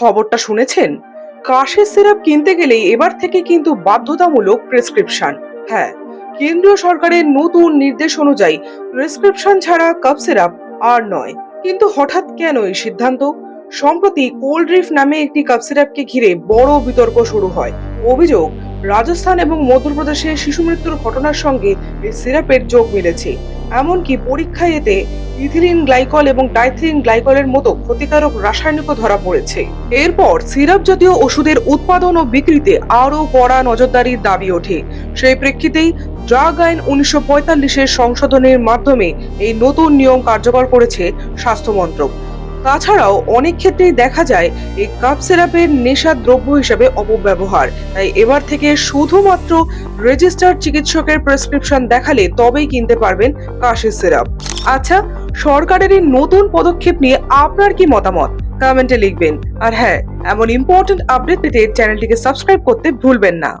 খবরটা শুনেছেন? কাশির সিরাপ কিনতে গেলেই এবার থেকে কিন্তু বাধ্যতামূলক প্রেসক্রিপশন। হ্যাঁ, কেন্দ্রীয় সরকারের নতুন নির্দেশ অনুযায়ী প্রেসক্রিপশন ছাড়া কাপ সিরাপ আর নয়। কিন্তু হঠাৎ কেন এই সিদ্ধান্ত? সম্প্রতি কোল্ড ড্রিফ নামে একটি কাপ সিরাপকে ঘিরে বড় বিতর্ক শুরু হয়। অভিযোগ, রাজস্থান এবং মধ্যপ্রদেশে শিশু মৃত্যুর ঘটনার সঙ্গে এই সিরাপের যোগ মিলেছে। এমনকি পরীক্ষায় এতে ইথিলিন গ্লাইকল এবং ডাইথিলিন গ্লাইকলের মতো ক্ষতিকারক রাসায়নিকও ধরা পড়েছে। এরপর সিরাপ জাতীয় ওষুধের উৎপাদন ও বিক্রিতে আরও কড়া নজরদারির দাবি ওঠে। সেই প্রেক্ষিতেই ড্রাগ আইন 1945-এর সংশোধনের মাধ্যমে এই নতুন নিয়ম কার্যকর করেছে স্বাস্থ্য মন্ত্রক। তাছাড়াও অনেক ক্ষেত্রেই দেখা যায় এই কাপ সিরাপের নেশা দ্রব্য হিসেবে অপব্যবহার। তাই এবার থেকে শুধুমাত্র রেজিস্টার্ড চিকিৎসকের প্রেসক্রিপশন দেখালে তবেই কিনতে পারবেন কাশির সিরাপ। আচ্ছা, সরকারের এই নতুন পদক্ষেপ নিয়ে আপনার কি মতামত? কমেন্টে লিখবেন। আর হ্যাঁ, এমন ইম্পর্টেন্ট আপডেট পেতে চ্যানেলটিকে সাবস্ক্রাইব করতে ভুলবেন না।